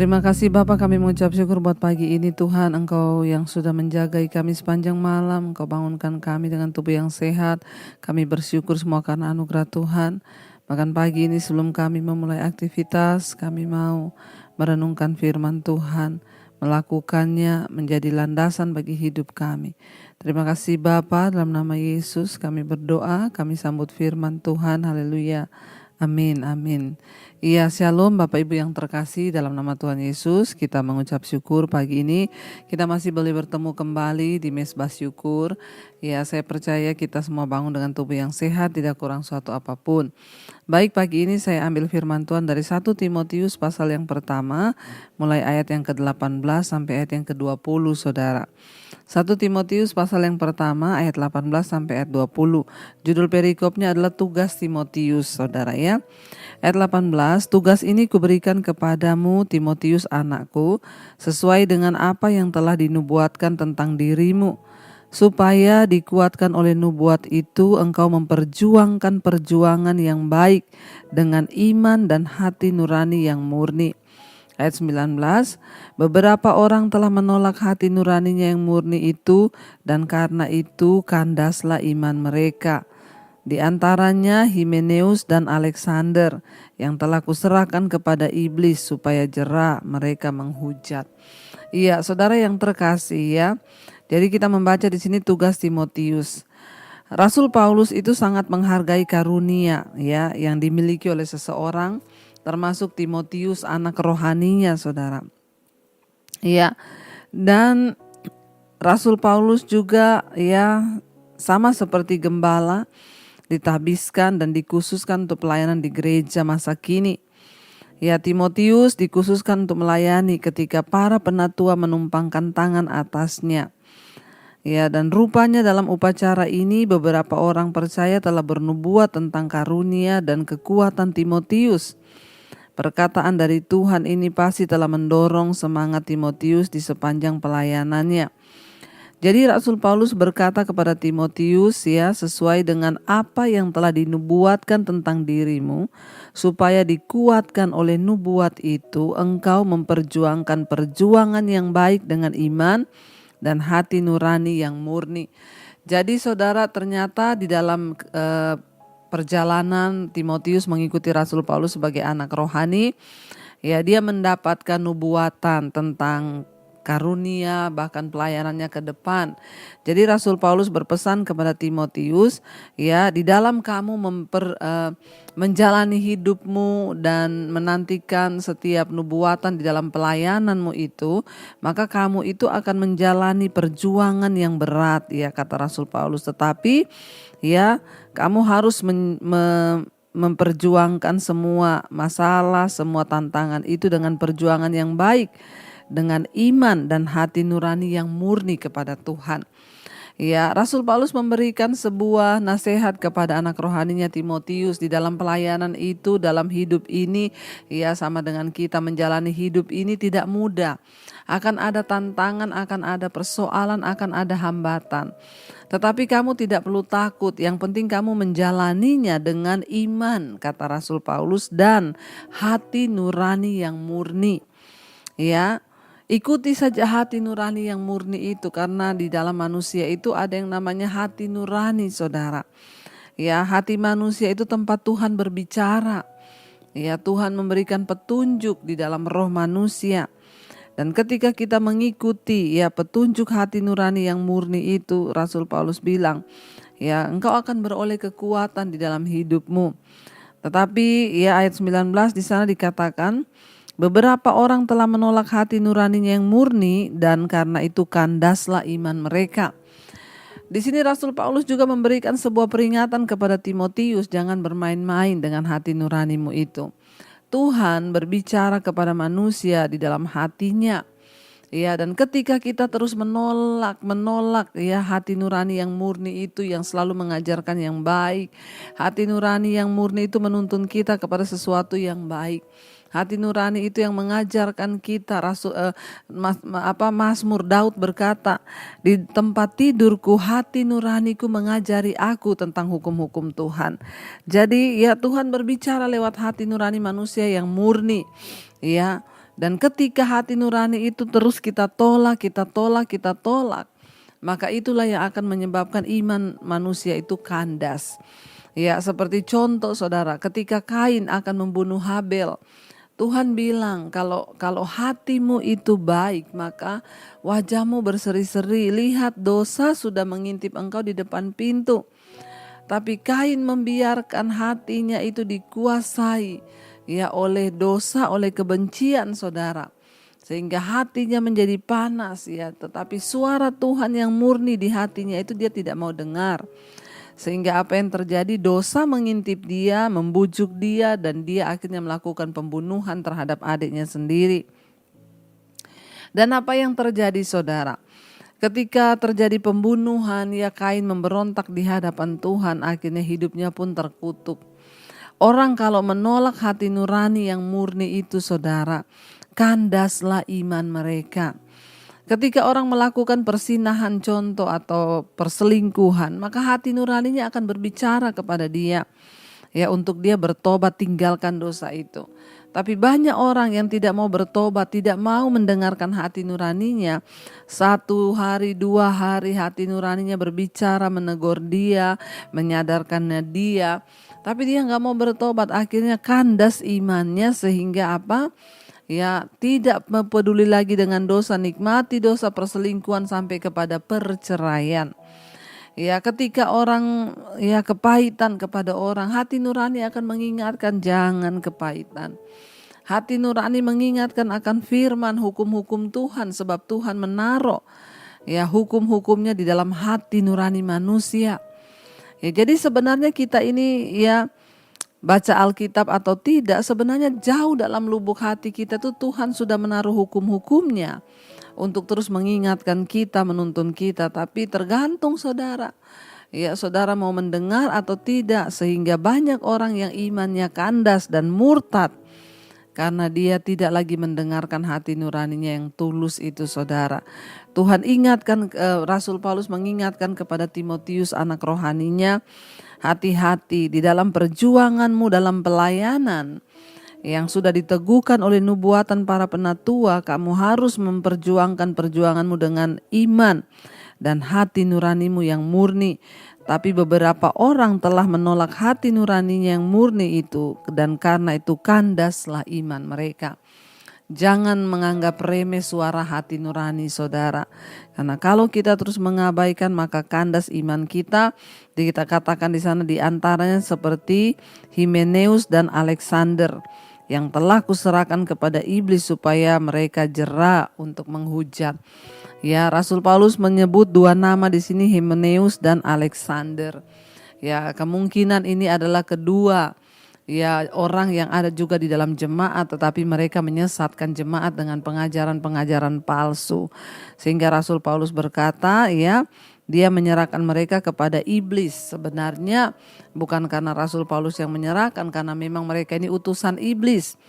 Terima kasih Bapa, kami mengucap syukur buat pagi ini Tuhan, Engkau yang sudah menjagai kami sepanjang malam, Engkau bangunkan kami dengan tubuh yang sehat. Kami bersyukur semua karena anugerah Tuhan. Bahkan pagi ini sebelum kami memulai aktivitas, kami mau merenungkan firman Tuhan, melakukannya menjadi landasan bagi hidup kami. Terima kasih Bapa, dalam nama Yesus kami berdoa, kami sambut firman Tuhan, haleluya. Amin, amin. Iya, shalom Bapak Ibu yang terkasih, dalam nama Tuhan Yesus kita mengucap syukur pagi ini kita masih boleh bertemu kembali di Mesbah Syukur. Ya, saya percaya kita semua bangun dengan tubuh yang sehat, tidak kurang suatu apapun. Baik, pagi ini saya ambil firman Tuhan dari 1 Timotius pasal yang pertama, mulai ayat yang ke-18 sampai ayat yang ke-20, Saudara. 1 Timotius pasal yang pertama ayat 18 sampai ayat 20. Judul perikopnya adalah tugas Timotius, Saudara ya. Ayat 18, tugas ini kuberikan kepadamu Timotius anakku, sesuai dengan apa yang telah dinubuatkan tentang dirimu, supaya dikuatkan oleh nubuat itu engkau memperjuangkan perjuangan yang baik dengan iman dan hati nurani yang murni. Ayat 19, beberapa orang telah menolak hati nuraninya yang murni itu, dan karena itu kandaslah iman mereka. Di antaranya Himeneus dan Alexander yang telah kuserahkan kepada iblis supaya jera mereka menghujat. Iya, saudara yang terkasih ya. Jadi kita membaca di sini tugas Timotius. Rasul Paulus itu sangat menghargai karunia ya yang dimiliki oleh seseorang, termasuk Timotius anak rohaninya, saudara. Iya. Dan Rasul Paulus juga ya sama seperti gembala ditahbiskan dan dikhususkan untuk pelayanan di gereja masa kini. Ya, Timotius dikhususkan untuk melayani ketika para penatua menumpangkan tangan atasnya. Ya, dan rupanya dalam upacara ini beberapa orang percaya telah bernubuat tentang karunia dan kekuatan Timotius. Perkataan dari Tuhan ini pasti telah mendorong semangat Timotius di sepanjang pelayanannya. Jadi Rasul Paulus berkata kepada Timotius ya, sesuai dengan apa yang telah dinubuatkan tentang dirimu, supaya dikuatkan oleh nubuat itu engkau memperjuangkan perjuangan yang baik dengan iman dan hati nurani yang murni. Jadi saudara, ternyata di dalam perjalanan Timotius mengikuti Rasul Paulus sebagai anak rohani, ya dia mendapatkan nubuatan tentang karunia bahkan pelayanannya ke depan. Jadi Rasul Paulus berpesan kepada Timotius, ya di dalam kamu menjalani hidupmu dan menantikan setiap nubuatan di dalam pelayananmu itu, maka kamu itu akan menjalani perjuangan yang berat ya kata Rasul Paulus. Tetapi ya kamu harus memperjuangkan semua masalah, semua tantangan itu dengan perjuangan yang baik, dengan iman dan hati nurani yang murni kepada Tuhan. Ya, Rasul Paulus memberikan sebuah nasihat kepada anak rohaninya Timotius di dalam pelayanan itu, dalam hidup ini, ya sama dengan kita menjalani hidup ini tidak mudah. Akan ada tantangan, akan ada persoalan, akan ada hambatan. Tetapi kamu tidak perlu takut, yang penting kamu menjalaninya dengan iman, kata Rasul Paulus, dan hati nurani yang murni. Ya, ikuti saja hati nurani yang murni itu, karena di dalam manusia itu ada yang namanya hati nurani, saudara. Ya, hati manusia itu tempat Tuhan berbicara. Ya, Tuhan memberikan petunjuk di dalam roh manusia. Dan ketika kita mengikuti ya petunjuk hati nurani yang murni itu, Rasul Paulus bilang, ya engkau akan beroleh kekuatan di dalam hidupmu. Tetapi ya ayat 19 di sana dikatakan, beberapa orang telah menolak hati nuraninya yang murni, dan karena itu kandaslah iman mereka. Di sini Rasul Paulus juga memberikan sebuah peringatan kepada Timotius, jangan bermain-main dengan hati nuranimu itu. Tuhan berbicara kepada manusia di dalam hatinya. Ya, dan ketika kita terus menolak ya hati nurani yang murni itu yang selalu mengajarkan yang baik. Hati nurani yang murni itu menuntun kita kepada sesuatu yang baik. Hati nurani itu yang mengajarkan kita. Mazmur Daud berkata, di tempat tidurku hati nuraniku mengajari aku tentang hukum-hukum Tuhan. Jadi ya Tuhan berbicara lewat hati nurani manusia yang murni. Ya, Dan ketika hati nurani itu terus kita tolak, maka itulah yang akan menyebabkan iman manusia itu kandas. Ya, seperti contoh saudara, ketika Kain akan membunuh Habel, Tuhan bilang kalau hatimu itu baik, maka wajahmu berseri-seri. Lihat, dosa sudah mengintip engkau di depan pintu. Tapi Kain membiarkan hatinya itu dikuasai ya oleh dosa, oleh kebencian saudara. Sehingga hatinya menjadi panas ya, tetapi suara Tuhan yang murni di hatinya itu dia tidak mau dengar. Sehingga apa yang terjadi, dosa mengintip dia, membujuk dia, dan dia akhirnya melakukan pembunuhan terhadap adiknya sendiri. Dan apa yang terjadi saudara? Ketika terjadi pembunuhan, ya Kain memberontak di hadapan Tuhan, akhirnya hidupnya pun terkutuk. Orang kalau menolak hati nurani yang murni itu saudara, kandaslah iman mereka. Ketika orang melakukan persinahan contoh atau perselingkuhan, maka hati nuraninya akan berbicara kepada dia. Ya, untuk dia bertobat, tinggalkan dosa itu. Tapi banyak orang yang tidak mau bertobat, tidak mau mendengarkan hati nuraninya. 1 hari, 2 hari hati nuraninya berbicara, menegur dia, menyadarkannya dia. Tapi dia gak mau bertobat, akhirnya kandas imannya sehingga apa? Ya, tidak peduli lagi dengan dosa, nikmati dosa perselingkuhan sampai kepada perceraian. Ya, ketika orang ya kepahitan kepada orang, hati nurani akan mengingatkan jangan kepahitan. Hati nurani mengingatkan akan firman hukum-hukum Tuhan, sebab Tuhan menaruh ya hukum-hukumnya di dalam hati nurani manusia. Ya, jadi sebenarnya kita ini ya baca Alkitab atau tidak, sebenarnya jauh dalam lubuk hati kita tuh Tuhan sudah menaruh hukum-hukumnya untuk terus mengingatkan kita, menuntun kita. Tapi tergantung saudara, ya saudara mau mendengar atau tidak. Sehingga banyak orang yang imannya kandas dan murtad karena dia tidak lagi mendengarkan hati nuraninya yang tulus itu saudara. Tuhan ingatkan, Rasul Paulus mengingatkan kepada Timotius anak rohaninya, hati-hati di dalam perjuanganmu dalam pelayanan yang sudah diteguhkan oleh nubuatan para penatua. Kamu harus memperjuangkan perjuanganmu dengan iman dan hati nuranimu yang murni. Tapi beberapa orang telah menolak hati nuraninya yang murni itu, dan karena itu kandaslah iman mereka. Jangan menganggap remeh suara hati nurani saudara. Karena kalau kita terus mengabaikan maka kandas iman kita. Kita katakan di sana diantaranya seperti Himeneus dan Alexander yang telah kuserahkan kepada iblis supaya mereka jera untuk menghujat. Ya, Rasul Paulus menyebut 2 nama di sini, Himeneus dan Alexander. Ya, kemungkinan ini adalah kedua ya orang yang ada juga di dalam jemaat, tetapi mereka menyesatkan jemaat dengan pengajaran-pengajaran palsu. Sehingga Rasul Paulus berkata ya, dia menyerahkan mereka kepada iblis. Sebenarnya bukan karena Rasul Paulus yang menyerahkan, karena memang mereka ini utusan iblis.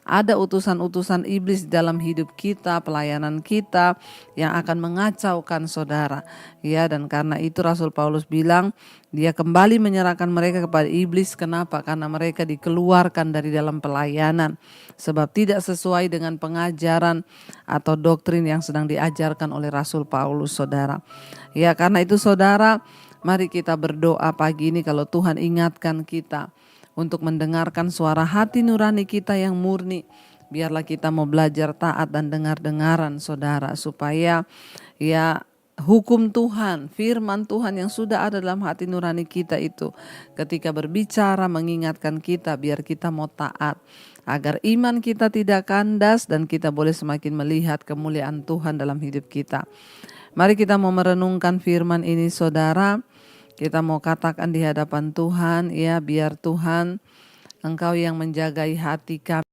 Ada utusan-utusan iblis dalam hidup kita, pelayanan kita yang akan mengacaukan saudara. Ya, dan karena itu Rasul Paulus bilang dia kembali menyerahkan mereka kepada iblis. Kenapa? Karena mereka dikeluarkan dari dalam pelayanan. Sebab tidak sesuai dengan pengajaran atau doktrin yang sedang diajarkan oleh Rasul Paulus saudara. Ya, karena itu saudara, mari kita berdoa pagi ini kalau Tuhan ingatkan kita untuk mendengarkan suara hati nurani kita yang murni. Biarlah kita mau belajar taat dan dengar-dengaran saudara, supaya ya hukum Tuhan, firman Tuhan yang sudah ada dalam hati nurani kita itu ketika berbicara mengingatkan kita, biar kita mau taat. Agar iman kita tidak kandas dan kita boleh semakin melihat kemuliaan Tuhan dalam hidup kita. Mari kita mau merenungkan firman ini saudara. Kita mau katakan di hadapan Tuhan, ya biar Tuhan Engkau yang menjagai hati kami.